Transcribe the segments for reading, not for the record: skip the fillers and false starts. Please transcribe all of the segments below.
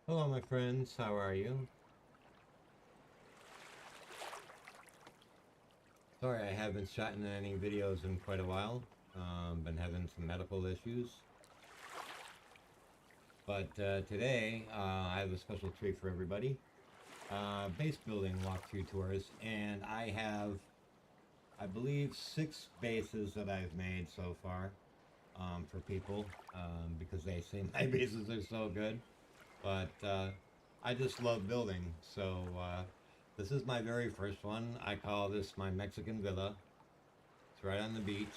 Hello, my friends. How are you? Sorry, I haven't shot in any videos in quite a while. Been having some medical issues. But today, I have a special treat for everybody. Base building walkthrough tours. And I have, I believe, 6 bases that I've made so far for people. Because they say my bases are so good. But I just love building. So this is my very first one. I call this my Mexican villa. It's right on the beach.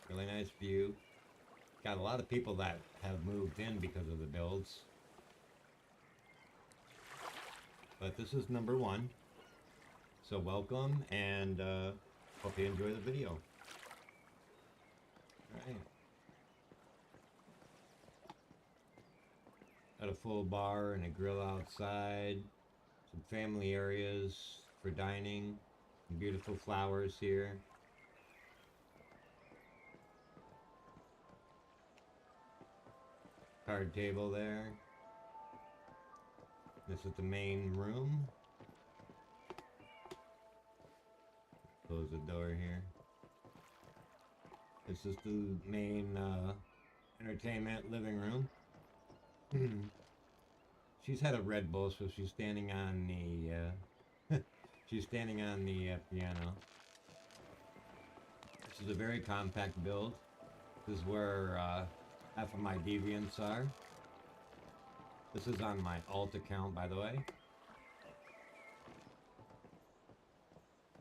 Really nice view. Got a lot of people that have moved in because of the builds. But this is number 1. So welcome, and hope you enjoy the video. Alright. Got a full bar and a grill outside. Some family areas for dining. Some beautiful flowers here. Card table there. This is the main room. Close the door here. This is the main entertainment living room. She's had a Red Bull, so she's standing on the she's standing on the piano. This is a very compact build. This is where half of my deviants are. This is on my alt account, by the way.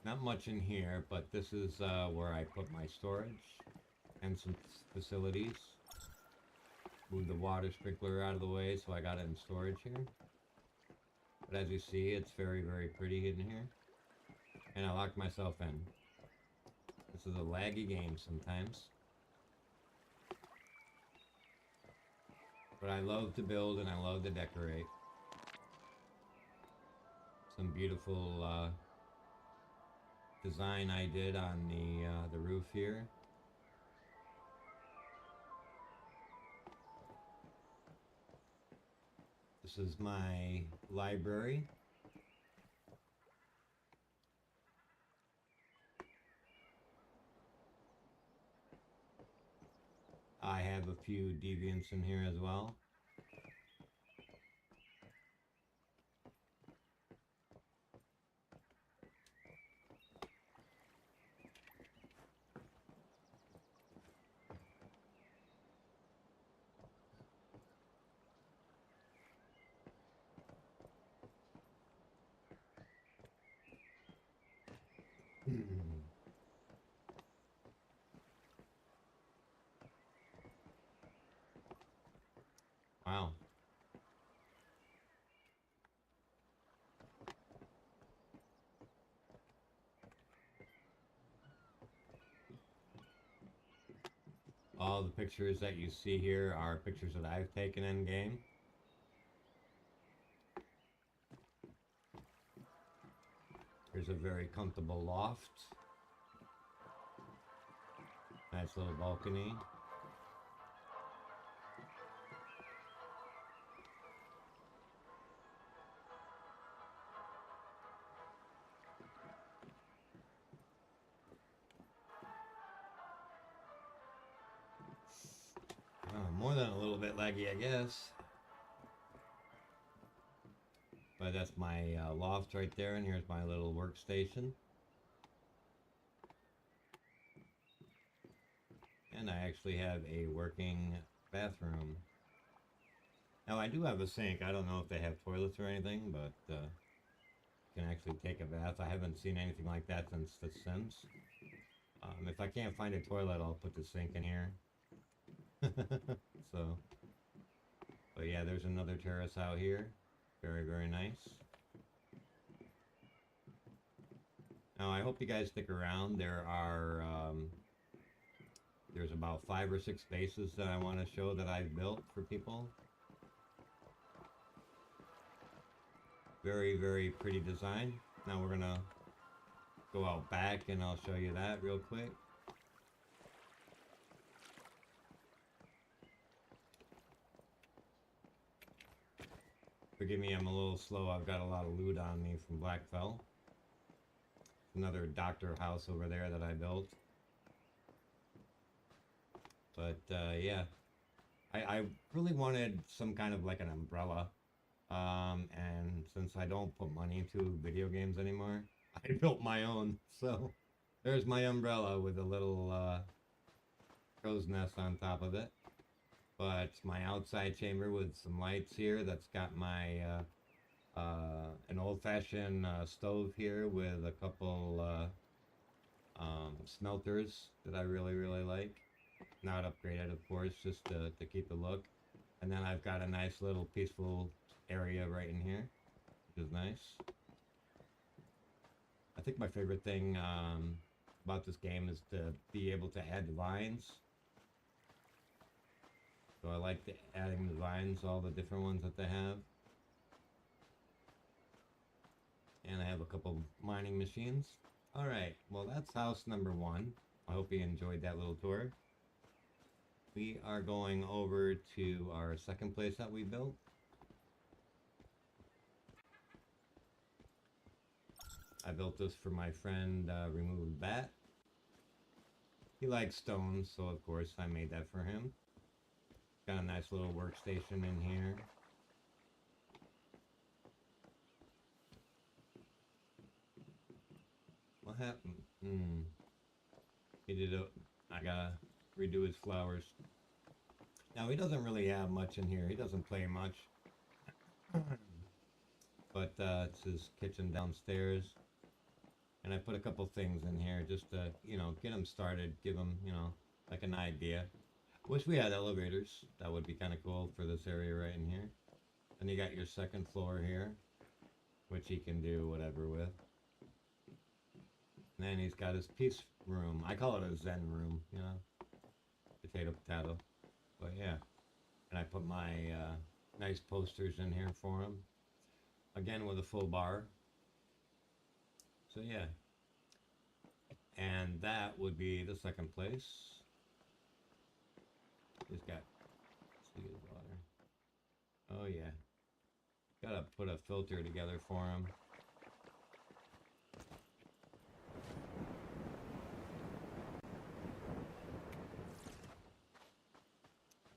Not much in here, but this is where I put my storage and some facilities. Move the water sprinkler out of the way, so I got it in storage here. But as you see, it's very, very pretty in here. And I locked myself in. This is a laggy game sometimes. But I love to build and I love to decorate. Some beautiful design I did on the roof here. This is my library. I have a few deviants in here as well. Wow. All the pictures that you see here are pictures that I've taken in game. Here's a very comfortable loft. Nice little balcony. More than a little bit laggy, I guess. But that's my loft right there, and here's my little workstation. And I actually have a working bathroom. Now I do have a sink. I don't know if they have toilets or anything, but you can actually take a bath. I haven't seen anything like that since The Sims. If I can't find a toilet, I'll put the sink in here. So, but yeah, there's another terrace out here. Very, very nice. Now, I hope you guys stick around. There's about 5 or 6 bases that I want to show that I've built for people. Very, very pretty design. Now we're gonna go out back and I'll show you that real quick. Forgive me, I'm a little slow. I've got a lot of loot on me from Blackfell. Another doctor house over there that I built. But yeah, I really wanted some kind of like an umbrella. And since I don't put money into video games anymore, I built my own. So there's my umbrella with a little crow's nest on top of it. But my outside chamber with some lights here. That's got my an old-fashioned stove here with a couple smelters that I really like. Not upgraded, of course, just to keep the look. And then I've got a nice little peaceful area right in here, which is nice. I think my favorite thing about this game is to be able to add vines. So I like adding the vines, all the different ones that they have. And I have a couple mining machines. Alright, well that's house number 1. I hope you enjoyed that little tour. We are going over to our second place that we built. I built this for my friend Remove Bat. He likes stones, so of course I made that for him. Got a nice little workstation in here. What happened? He did it. I gotta redo his flowers. Now he doesn't really have much in here. He doesn't play much. But it's his kitchen downstairs. And I put a couple things in here just to, you know, get him started, give him, you know, like an idea. Wish we had elevators. That would be kind of cool for this area right in here. And you got your second floor here, which he can do whatever with. And then he's got his peace room. I call it a zen room, you know. Potato, potato. But yeah. And I put my nice posters in here for him. Again with a full bar. So yeah. And that would be the second place. He's got, see his water. Oh yeah. Gotta put a filter together for him.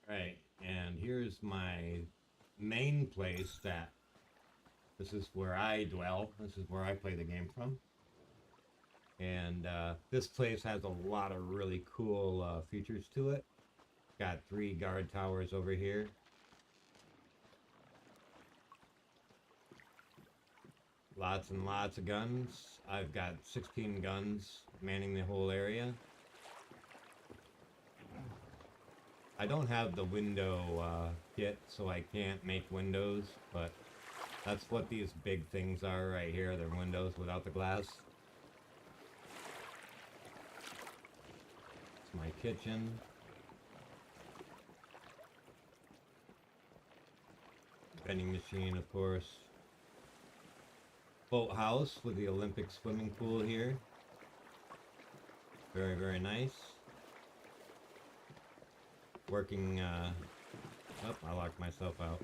Right, and here's my main place that this is where I dwell. This is where I play the game from. And this place has a lot of really cool features to it. Got 3 guard towers over here. Lots and lots of guns. I've got 16 guns manning the whole area. I don't have the window kit, so I can't make windows, but that's what these big things are right here. They're windows without the glass. It's my kitchen. Vending machine, of course. Boathouse with the Olympic swimming pool here. Very, very nice. Working, oh, I locked myself out.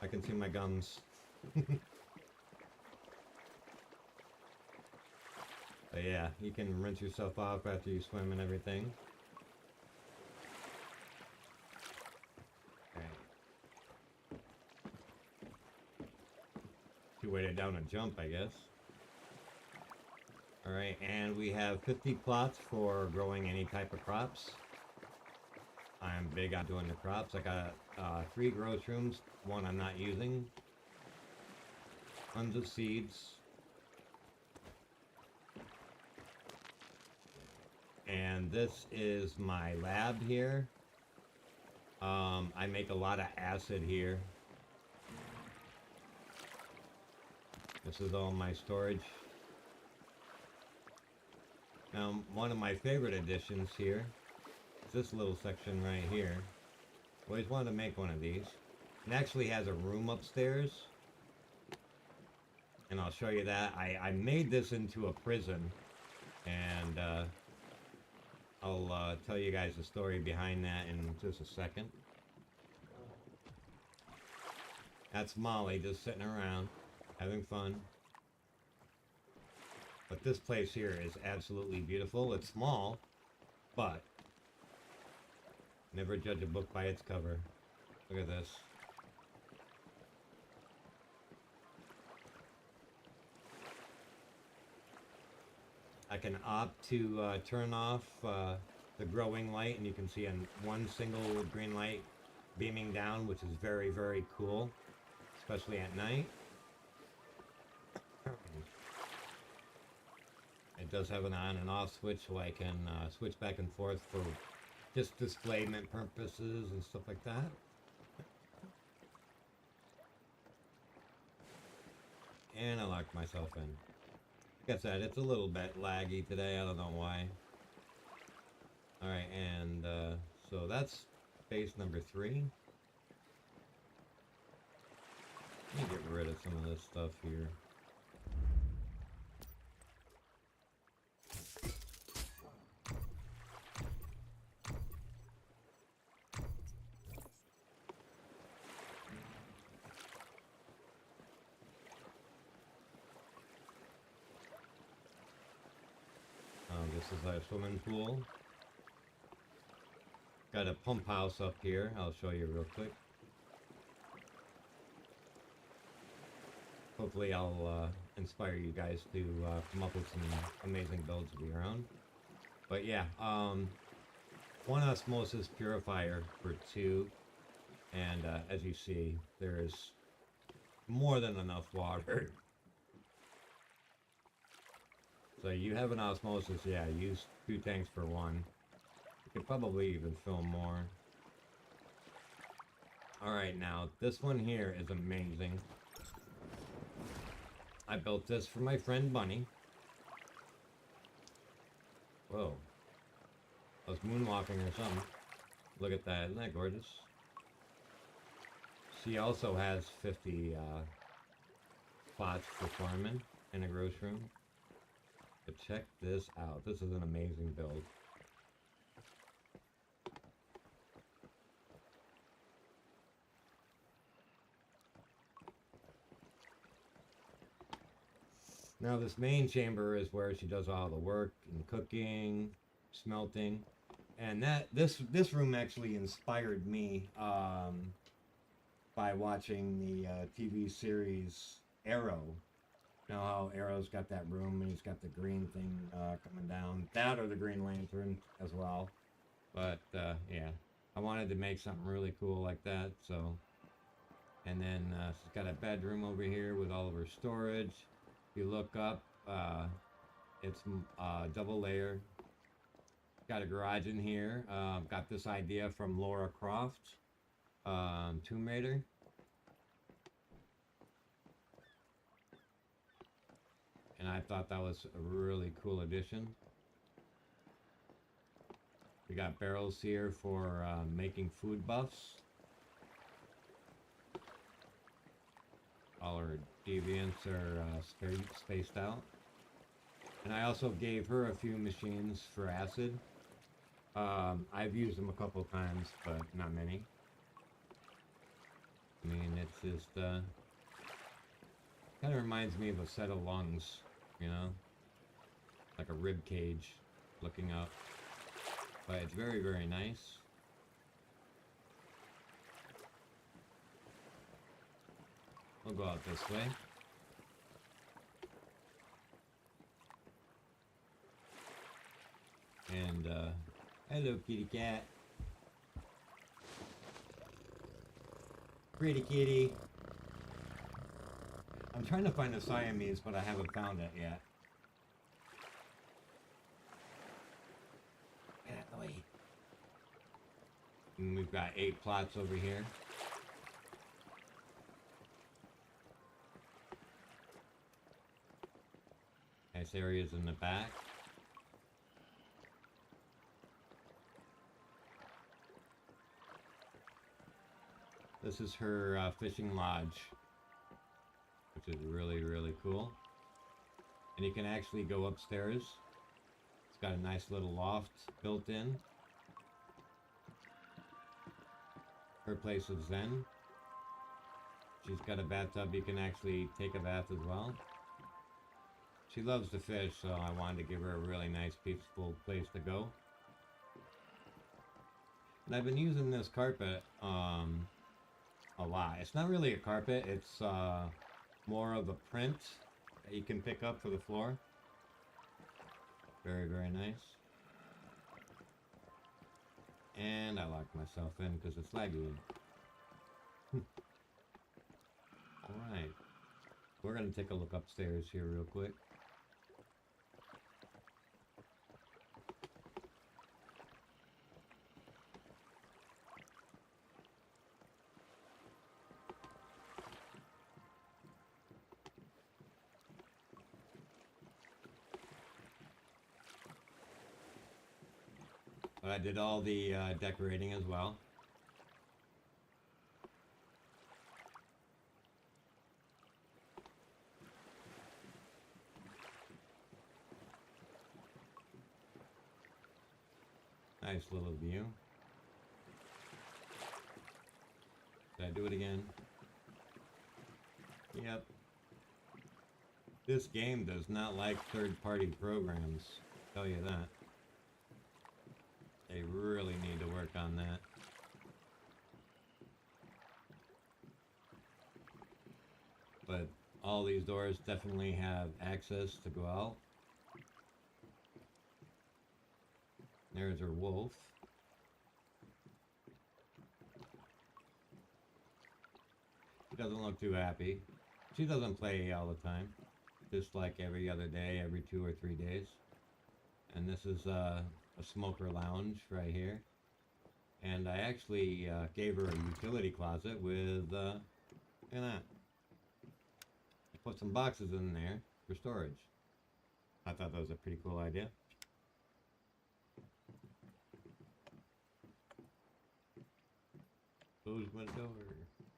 I can see my gums. But yeah, you can rinse yourself off after you swim and everything. Weighted down a jump, I guess. Alright, and we have 50 plots for growing any type of crops. I'm big on doing the crops. I got 3 grow rooms, 1 I'm not using. Tons of seeds. And this is my lab here. I make a lot of acid here. This is all my storage. Now, one of my favorite additions here is this little section right here. Always wanted to make one of these. It actually has a room upstairs. And I'll show you that. I made this into a prison. And I'll tell you guys the story behind that in just a second. That's Molly just sitting around, having fun. But this place here is absolutely beautiful. It's small, but never judge a book by its cover. Look at this. I can opt to turn off the growing light, and you can see one single green light beaming down, which is very, very cool, especially at night. It does have an on and off switch, so I can switch back and forth for just displayment purposes and stuff like that. And I locked myself in. Like I said, it's a little bit laggy today. I don't know why. Alright, and so that's base number 3. Let me get rid of some of this stuff here. This is our swimming pool. Got a pump house up here. I'll show you real quick. Hopefully I'll inspire you guys to come up with some amazing builds of your own. But yeah, one osmosis purifier for 2. And as you see, there's more than enough water. So you have an osmosis, yeah, use 2 tanks for 1. You could probably even fill more. Alright, now, this one here is amazing. I built this for my friend Bunny. Whoa. I was moonwalking or something. Look at that, isn't that gorgeous? She also has 50 spots for farming in a gross room. But check this out. This is an amazing build. Now this main chamber is where she does all the work and cooking, smelting, and this room actually inspired me by watching the TV series Arrow. You know how Arrow's got that room and he's got the green thing coming down. That or the Green Lantern as well. But yeah, I wanted to make something really cool like that. So, and then she's got a bedroom over here with all of her storage. If you look up, it's double layer. Got a garage in here. Got this idea from Laura Croft, Tomb Raider. And I thought that was a really cool addition. We got barrels here for making food buffs. All our deviants are spaced out. And I also gave her a few machines for acid. I've used them a couple times, but not many. I mean, it's just kind of reminds me of a set of lungs, you know, like a rib cage looking up. But it's very, very nice. We'll go out this way. And hello, kitty cat. Pretty kitty. I'm trying to find a Siamese, but I haven't found it yet. Get out of the way. And we've got 8 plots over here. Nice areas in the back. This is her fishing lodge, which is really, really cool. And you can actually go upstairs. It's got a nice little loft built in. Her place is zen. She's got a bathtub you can actually take a bath as well. She loves to fish, so I wanted to give her a really nice, peaceful place to go. And I've been using this carpet a lot. It's not really a carpet, it's more of a print that you can pick up for the floor. Very, very nice. And I locked myself in because it's laggy. Alright. We're going to take a look upstairs here real quick. I did all the decorating as well. Nice little view. Did I do it again? Yep. This game does not like third-party programs. I'll tell you that. They really need to work on that. But all these doors definitely have access to go out. There's her wolf. She doesn't look too happy. She doesn't play all the time. Just like every other day, every 2 or 3 days. And this is a smoker lounge right here. And I actually gave her a utility closet with, look at that. I put some boxes in there for storage. I thought that was a pretty cool idea. Close my door.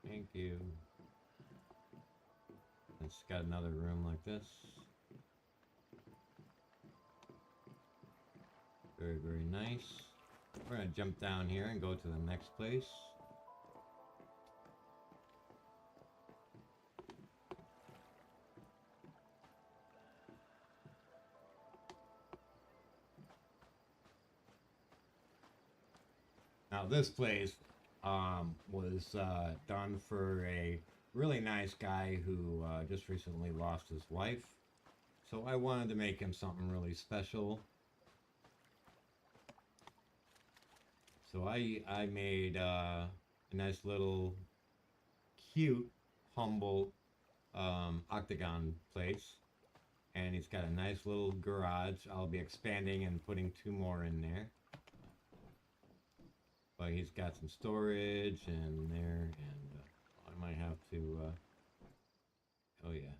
Thank you. It's got another room like this. Very, very nice. We're going to jump down here and go to the next place. Now this place was done for a really nice guy who just recently lost his wife. So I wanted to make him something really special. So I made a nice little cute, humble octagon place. And he's got a nice little garage. I'll be expanding and putting 2 more in there. But he's got some storage and there, and I might have to, oh yeah.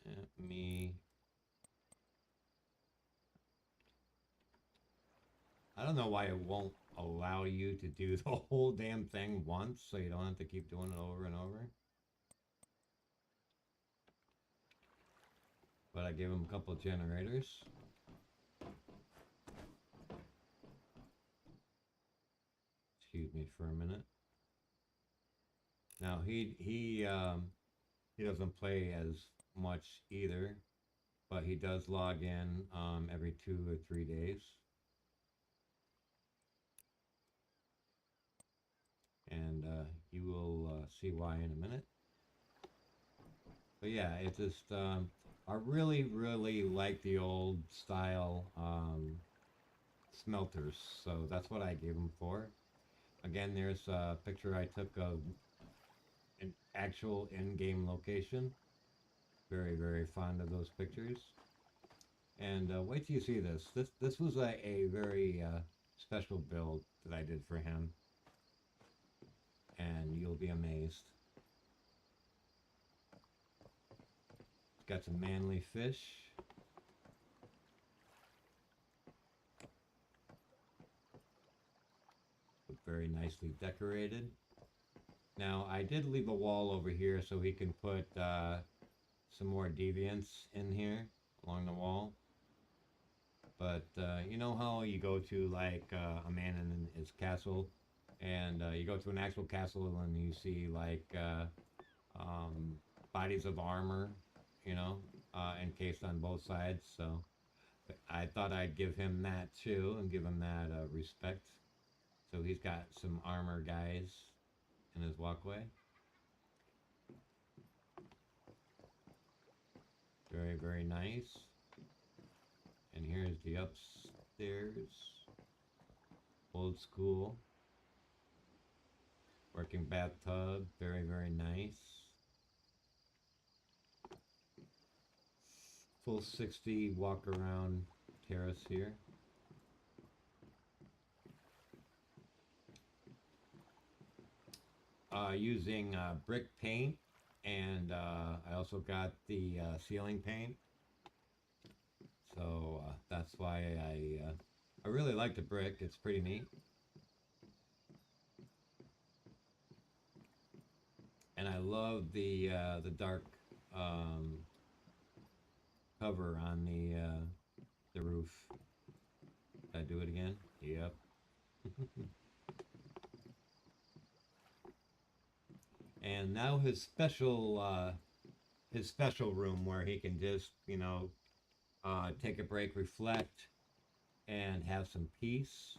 Let me, I don't know why it won't allow you to do the whole damn thing once, so you don't have to keep doing it over and over. But I gave him a couple of generators. Excuse me for a minute. Now he doesn't play as much either, but he does log in every 2 or 3 days. And you will see why in a minute. But yeah, it's just I really, really like the old style smelters, so that's what I gave them for. Again, there's a picture I took of an actual in-game location. Very, very fond of those pictures. And wait till you see this. This was a very special build that I did for him. And you'll be amazed. It's got some manly fish. Very nicely decorated. Now I did leave a wall over here so he can put some more deviants in here along the wall. But you know how you go to like a man in his castle And you go to an actual castle and you see like um, bodies of armor, you know, encased on both sides. So I thought I'd give him that too and give him that respect. So he's got some armor guys in his walkway. Very, very nice. And here's the upstairs. Old school. Working bathtub. Very, very nice. Full 60 walk around terrace here. Using brick paint, and I also got the ceiling paint. So that's why I really like the brick. It's pretty neat. And I love the dark cover on the roof. Did I do it again? Yep. And now his special room where he can just, you know, take a break, reflect, and have some peace.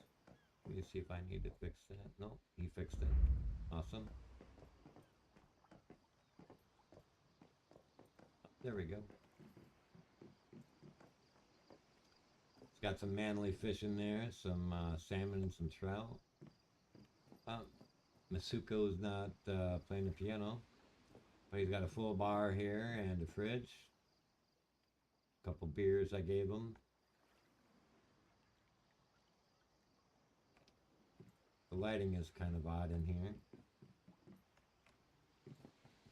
Let me see if I need to fix that. No, he fixed it. Awesome. There we go. It's got some manly fish in there, some salmon and some trout. Masuko's not playing the piano, but he's got a full bar here and a fridge. A couple beers I gave him. The lighting is kind of odd in here.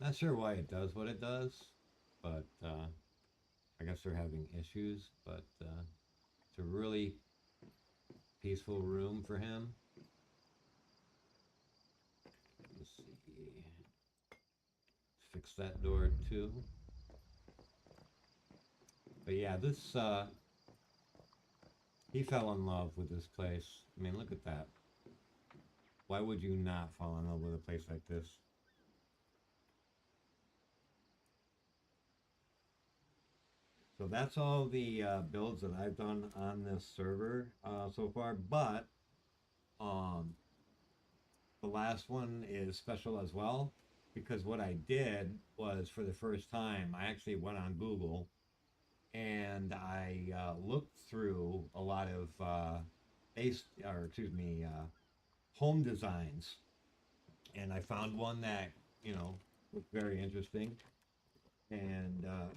Not sure why it does what it does, but I guess they're having issues. But it's a really peaceful room for him. Let's see. Let's fix that door too. But yeah, this he fell in love with this place. I mean, look at that. Why would you not fall in love with a place like this? So that's all the builds that I've done on this server so far. But um, the last one is special as well, because what I did was, for the first time, I actually went on Google and I looked through a lot of home designs, and I found one that, you know, looked very interesting. And I'm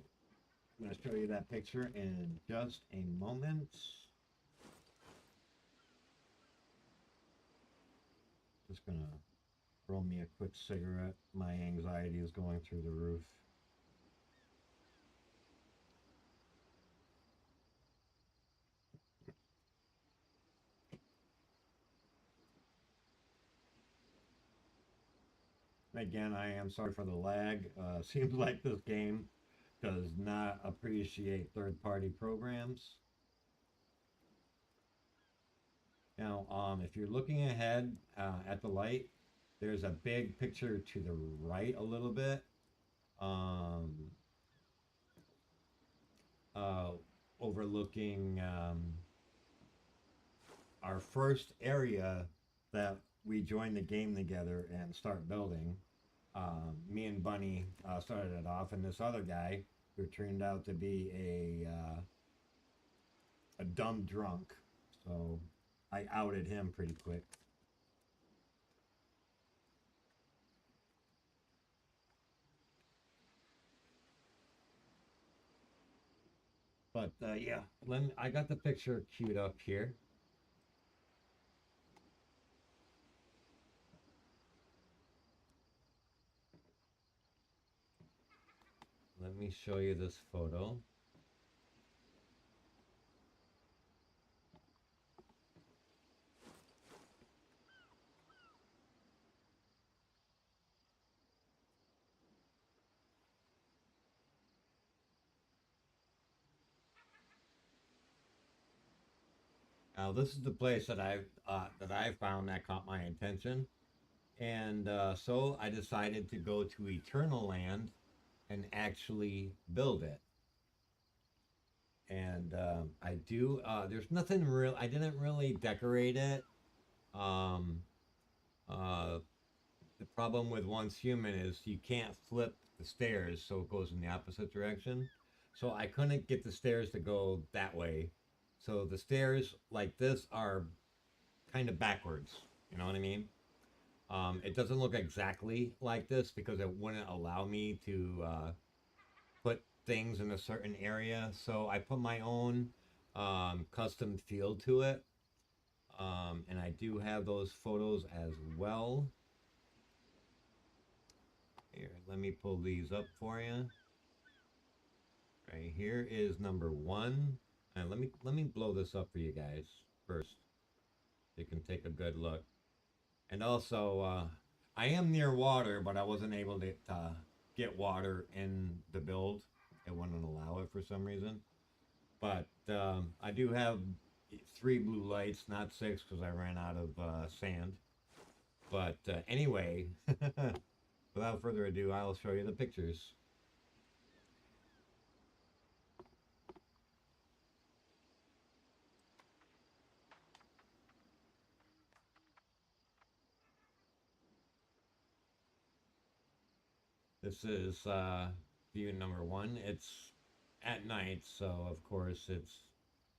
going to show you that picture in just a moment. Just going to roll me a quick cigarette. My anxiety is going through the roof. Again, I am sorry for the lag. Seems like this game does not appreciate third-party programs. Now, if you're looking ahead at the light, there's a big picture to the right a little bit. Um, uh, Overlooking our first area that we joined the game together and start building. Me and Bunny started it off, and this other guy who turned out to be a dumb drunk. So I outed him pretty quick. But yeah, I got the picture queued up here. Let me show you this photo. This is the place that I found that caught my attention, and so I decided to go to Eternal Land and actually build it. And I do. There's nothing real. I didn't really decorate it. Um, uh, the problem with Once Human is you can't flip the stairs, so it goes in the opposite direction. So I couldn't get the stairs to go that way. So the stairs like this are kind of backwards. You know what I mean? It doesn't look exactly like this because it wouldn't allow me to put things in a certain area. So I put my own custom feel to it. And I do have those photos as well. Here, let me pull these up for you. Right here is number one. And let me blow this up for you guys first. So you can take a good look. And also, I am near water, but I wasn't able to get water in the build. It wouldn't allow it for some reason. But I do have 3 blue lights, not 6, because I ran out of sand. But anyway, without further ado, I'll show you the pictures. This is view number one. It's at night, so of course it's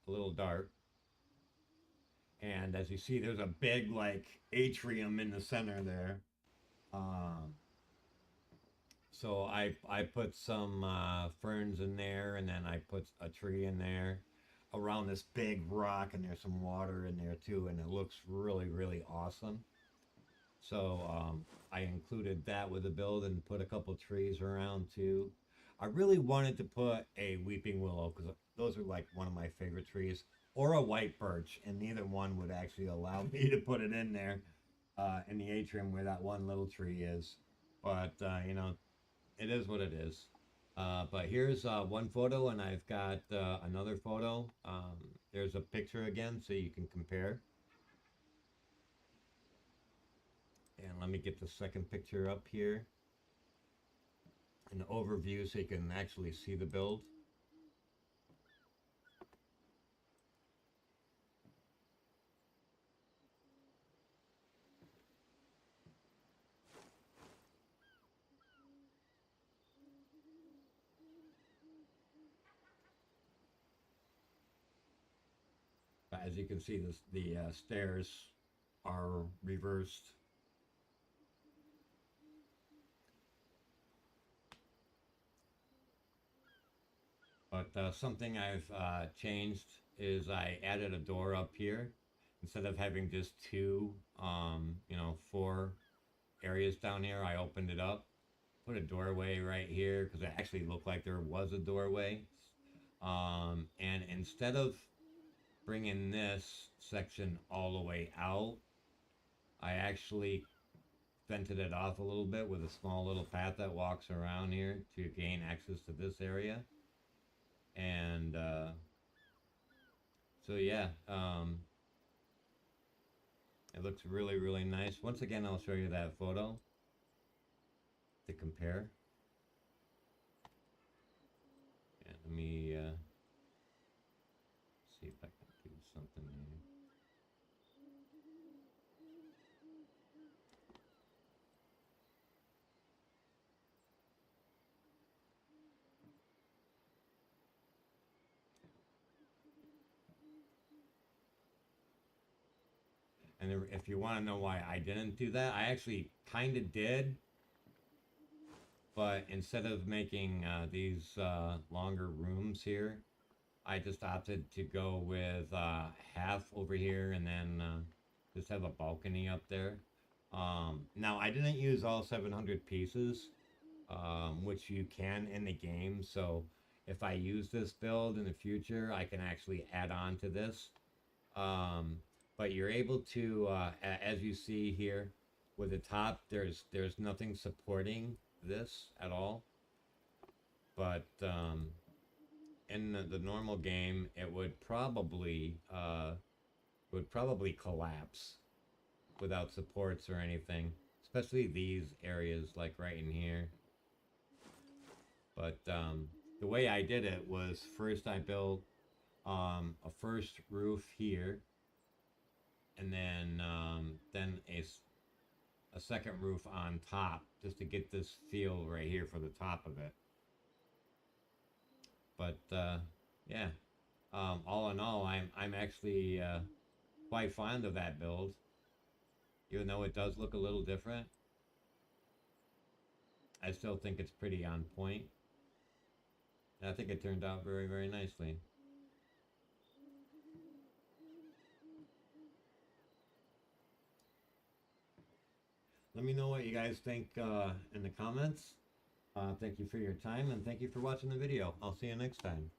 a little dark. And as you see, there's a big like atrium in the center there. Um, so I put some ferns in there, and then I put a tree in there around this big rock, and there's some water in there too, and it looks really awesome. So I included that with the build and put a couple trees around too. I really wanted to put a weeping willow because those are like one of my favorite trees, or a white birch, and neither one would actually allow me to put it in there in the atrium where that one little tree is. But you know, it is what it is. But here's one photo, and I've got another photo. There's a picture again, so you can compare. And let me get the second picture up here. An overview so you can actually see the build. As you can see, the stairs are reversed. But something I've changed is I added a door up here. Instead of having just two, you know, 4 areas down here, I opened it up. Put a doorway right here because it actually looked like there was a doorway. And instead of bringing this section all the way out, I actually vented it off a little bit with a small little path that walks around here to gain access to this area. And so yeah, it looks really nice. Once again, I'll show you that photo to compare. And let me see if I can do something here. And if you want to know why I didn't do that, I actually kind of did. But instead of making these longer rooms here, I just opted to go with half over here and then just have a balcony up there. Now, I didn't use all 700 pieces, which you can in the game. So if I use this build in the future, I can actually add on to this. Um, but you're able to, as you see here, with the top, there's nothing supporting this at all. But in the normal game, it would probably would probably collapse without supports or anything, especially these areas like right in here. But the way I did it was first I built a first roof here, and then a second roof on top, just to get this feel right here for the top of it. But yeah, all in all, I'm actually quite fond of that build, even though it does look a little different. I still think it's pretty on point. And I think it turned out very, very nicely. Let me know what you guys think in the comments. Thank you for your time, and thank you for watching the video. I'll see you next time.